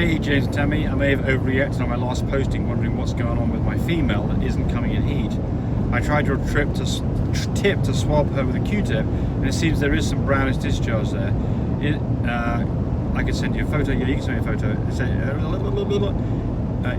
Hey James and Tammy, I may have overreacted on my last posting wondering what's going on with my female that isn't coming in heat. I tried your tip to swab her with a Q-tip and it seems there is some brownish discharge there. I could send you a photo, yeah you can send me a photo.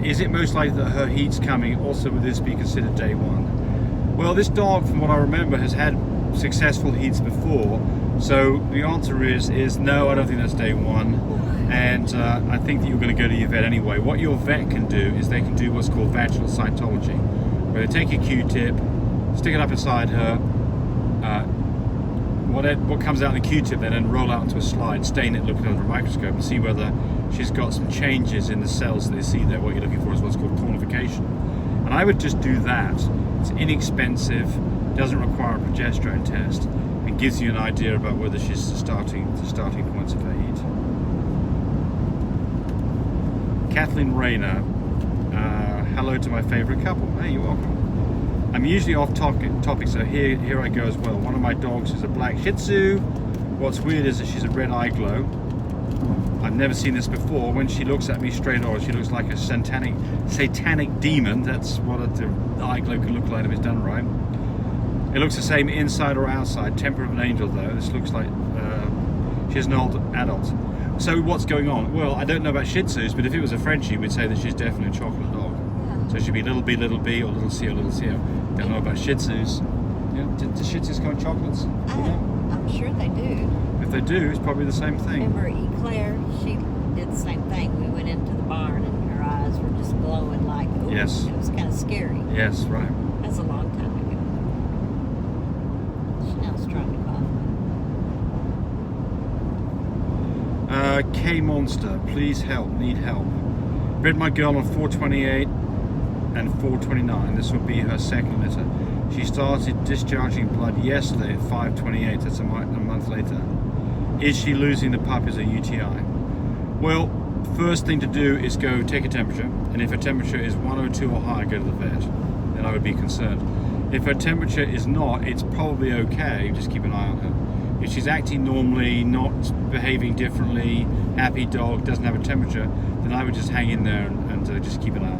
Is it most likely that her heat's coming? Also would this be considered day one? Well, this dog from what I remember has had successful heats before, so the answer is no, I don't think that's day one. And I think that you're going to go to your vet anyway. What your vet can do is they can do what's called vaginal cytology, where they take a Q-tip, stick it up inside her, what comes out in the Q-tip they then roll out into a slide, stain it, look at it under a microscope and see whether she's got some changes in the cells that they see there. What you're looking for is what's called cornification. And I would just do that. It's inexpensive, doesn't require a progesterone test, and gives you an idea about whether she's the starting points of her heat. Kathleen Rayner, hello to my favourite couple. Hey, you're welcome. I'm usually off topic, so here I go as well. One of my dogs is a black Shih Tzu. What's weird is that she's a red eye glow. I've never seen this before. When she looks at me straight on, she looks like a satanic demon. That's what the eye glow can look like if it's done right. It looks the same inside or outside. Temper of an angel though. This looks like she's an old adult. So what's going on? Well, I don't know about Shih Tzus, but if it was a Frenchie, we'd say that she's definitely a chocolate dog. Yeah. So she'd be little b, or little c, or little c. Don't know about Shih Tzus. Yeah, do Shih Tzus come in chocolates? I'm sure they do. If they do, it's probably the same thing. Remember Eclair? She did the same thing. We went into the barn and her eyes were just glowing like, ooh, yes. It was kind of scary. Yes, right. That's a long time ago. Chanel's trying to call. K-Monster, please help, need help. Bred my girl on 428 and 429. This will be her second litter. She started discharging blood yesterday at 528, that's a month later. Is she losing the pup as a UTI? Well, first thing to do is go take a temperature, and if her temperature is 102 or higher, go to the vet. Then I would be concerned. If her temperature is not, it's probably okay, just keep an eye on her. If she's acting normally, not behaving differently, happy dog, doesn't have a temperature, then I would just hang in there and just keep an eye on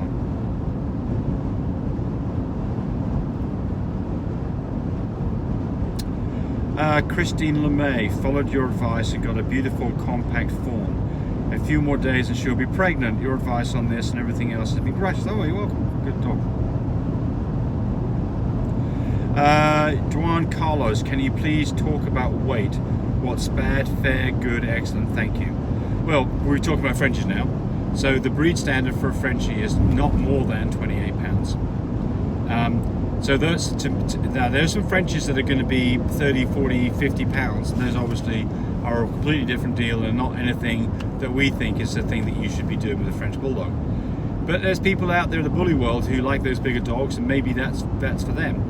her. Christine LeMay followed your advice and got a beautiful compact fawn. A few more days and she'll be pregnant. Your advice on this and everything else has been great. Oh, you're welcome. Good dog. Juan Carlos, can you please talk about weight? What's bad, fair, good, excellent? Thank you. Well, we're talking about Frenchies now. So the breed standard for a Frenchie is not more than 28 pounds. So there's some Frenchies that are going to be 30, 40, 50 pounds. And those obviously are a completely different deal and not anything that we think is the thing that you should be doing with a French Bulldog. But there's people out there in the bully world who like those bigger dogs, and maybe that's for them.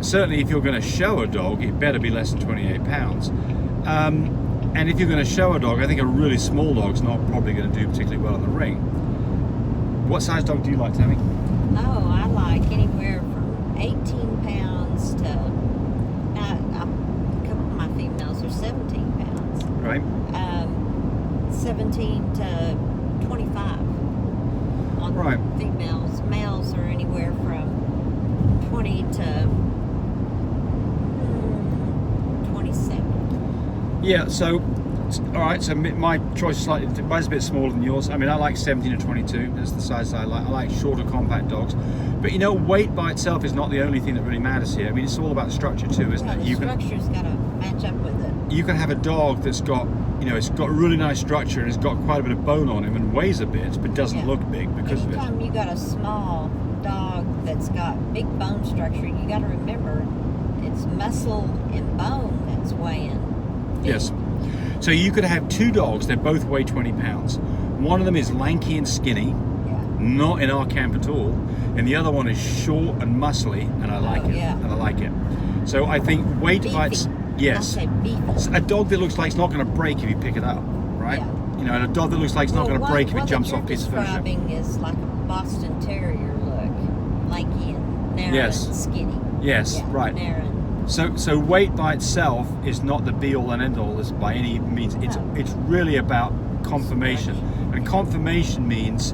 Certainly if you're going to show a dog, it better be less than 28 pounds. And if you're going to show a dog, I think a really small dog's not probably going to do particularly well in the ring. What size dog do you like, Tammy? Oh, I like anywhere from 18 pounds to, a couple of my females are 17 pounds. Right. 17 to 25 on right. Females. Males are anywhere from 20 to 27. Yeah, so, alright, so my choice is mine's a bit smaller than yours. I mean, I like 17 to 22, that's the size I like. I like shorter, compact dogs. But you know, weight by itself is not the only thing that really matters here. I mean, it's all about structure too, isn't it? The structure's got to match up with it. You can have a dog that's got, you know, it's got really nice structure and it's got quite a bit of bone on him and weighs a bit, but doesn't look big because of it. Anytime you got a small dog that's got big bone structure, you got to remember it's muscle and bone that's weighing. Yes. So you could have two dogs, they both weigh 20 pounds. One of them is lanky and skinny, not in our camp at all, and the other one is short and muscly, and I like it. Yeah. And I like it. So I think weight by itself, yes. A dog that looks like it's not going to break if you pick it up, right? Yeah. You know, and a dog that looks like it's not going to break if it jumps off a piece of furniture. What you're describing is like a Boston Terrier look, lanky and narrow and skinny. Yes, right. Narrow. So weight by itself is not the be all and end all by any means. It's really about conformation. And And conformation means,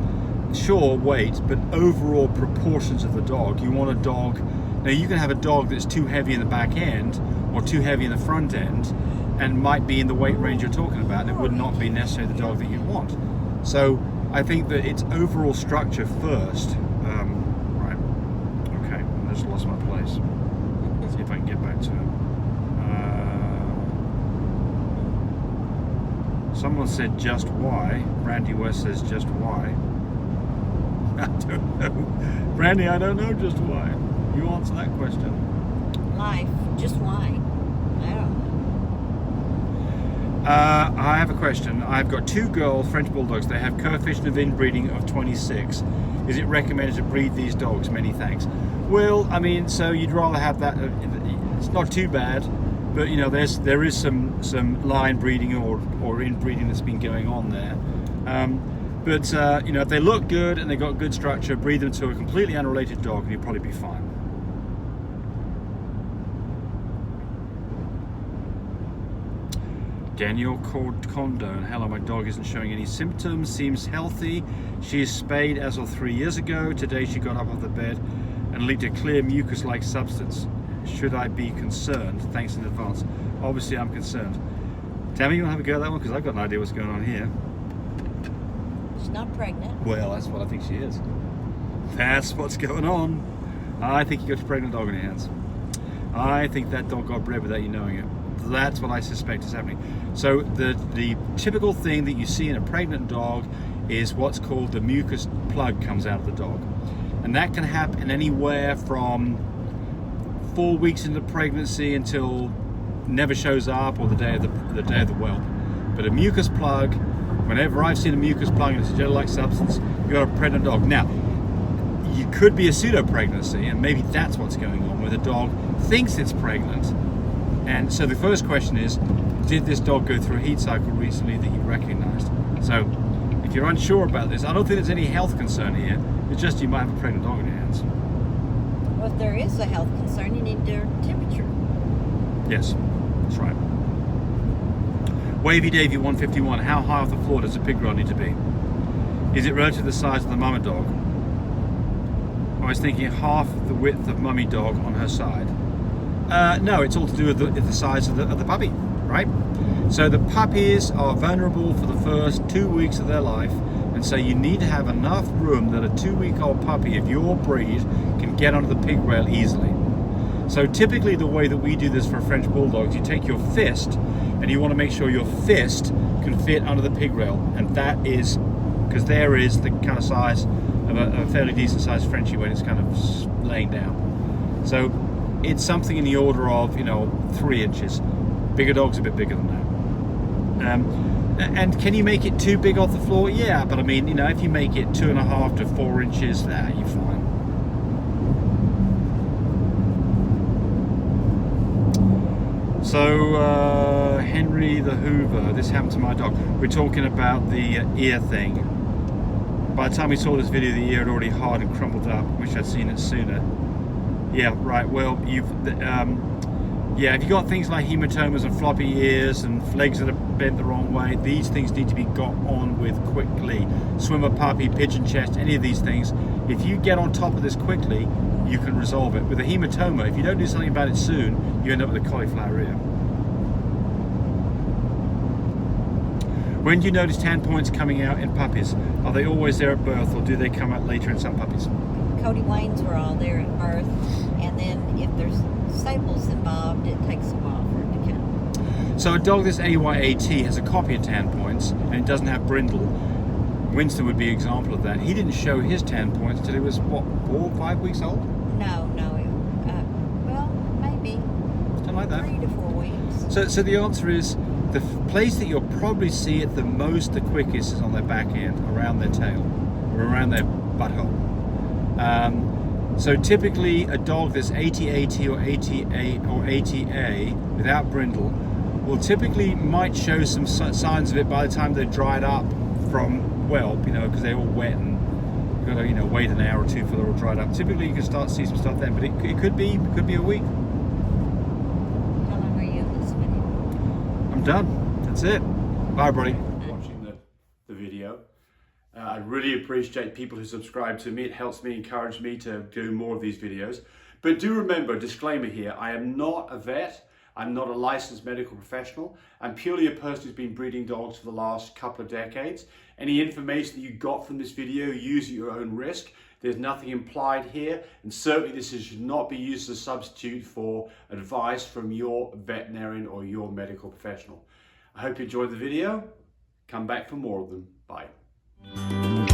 sure, weight, but overall proportions of the dog. You want a dog, now you can have a dog that's too heavy in the back end or too heavy in the front end and might be in the weight range you're talking about, and it would not be necessarily the dog that you want. So I think that it's overall structure first. Right, okay, I just lost my place. Let's see if I can get back to it. Someone said just why. Randy West says just why. I don't know. Brandy, I don't know just why. You answer that question. Life, just why? I don't know. I have a question. I've got 2 girl French bulldogs. They have coefficient of inbreeding of 26. Is it recommended to breed these dogs? Many thanks. Well, I mean, so you'd rather have that. It's not too bad, but you know, there is some line breeding or inbreeding that's been going on there. But you know, if they look good and they got good structure, breed them to a completely unrelated dog, and you'll probably be fine. Daniel Condon, hello, my dog isn't showing any symptoms, seems healthy. She is spayed as of 3 years ago. Today she got up off the bed and leaked a clear mucus-like substance. Should I be concerned? Thanks in advance. Obviously I'm concerned. Tammy, you want to have a go at that one? Because I've got an idea what's going on here. She's not pregnant. Well, that's what I think she is. That's what's going on. I think you got a pregnant dog in your hands. I think that dog got bred without you knowing it. That's what I suspect is happening. So the typical thing that you see in a pregnant dog is what's called the mucus plug comes out of the dog. And that can happen anywhere from 4 weeks into pregnancy until never shows up, or the day of the whelp. But a mucus plug, whenever I've seen a mucus plug and it's a gel-like substance, you've got a pregnant dog. Now, you could be a pseudo-pregnancy, and maybe that's what's going on, where the dog thinks it's pregnant. And so the first question is, did this dog go through a heat cycle recently that you recognized? So if you're unsure about this, I don't think there's any health concern here. It's just you might have a pregnant dog in your hands. Well, if there is a health concern, you need their temperature. Yes, that's right. Wavy Davy 151, how high off the floor does a pig roll need to be? Is it relative to the size of the mama dog? I was thinking half the width of mummy dog on her side. No, it's all to do with the size of the puppy, right? So the puppies are vulnerable for the first 2 weeks of their life, and so you need to have enough room that a 2-week-old puppy of your breed can get onto the pig rail easily. So typically the way that we do this for French bulldogs, you take your fist and you want to make sure your fist can fit under the pig rail, and that is because there is the kind of size of a fairly decent sized Frenchie when it's kind of laying down. So it's something in the order of, 3 inches. Bigger dogs a bit bigger than that. And can you make it too big off the floor? Yeah, but I mean, if you make it 2.5 to 4 inches, you're fine. So Henry the Hoover, this happened to my dog. We're talking about the ear thing. By the time we saw this video, the ear had already hardened and crumbled up. Wish I'd seen it sooner. Yeah, right. Well, if you got things like hematomas and floppy ears and legs that are bent the wrong way, these things need to be got on with quickly. Swimmer puppy, pigeon chest, any of these things. If you get on top of this quickly, you can resolve it. With a hematoma, if you don't do something about it soon, you end up with a cauliflower ear. When do you notice tan points coming out in puppies? Are they always there at birth, or do they come out later in some puppies? Cody Waynes were all there at birth, and then if there's staples involved, it takes a while for it to come. So a dog that's AYAT has a copy of tan points, and it doesn't have brindle. Winston would be an example of that. He didn't show his tan points until he was, 4 or 5 weeks old? No, well, maybe. Something like that. 3 to 4 weeks. So the answer is, the place that you'll probably see it the most, the quickest, is on their back end, around their tail, or around their butthole. So typically a dog that's ATAT or ATA without brindle will typically might show some signs of it by the time they're dried up from whelp, because they're all wet and you've got to wait an hour or two for they're all dried up. Typically you can start to see some stuff then, but it could be a week. How long are you in this video? I'm done. That's it. Bye, everybody. Watching the video. I really appreciate people who subscribe to me. It helps me, encourage me to do more of these videos. But do remember, disclaimer here, I am not a vet. I'm not a licensed medical professional. I'm purely a person who's been breeding dogs for the last couple of decades. Any information that you got from this video, use at your own risk. There's nothing implied here, and certainly this should not be used as a substitute for advice from your veterinarian or your medical professional. I hope you enjoyed the video. Come back for more of them. Bye.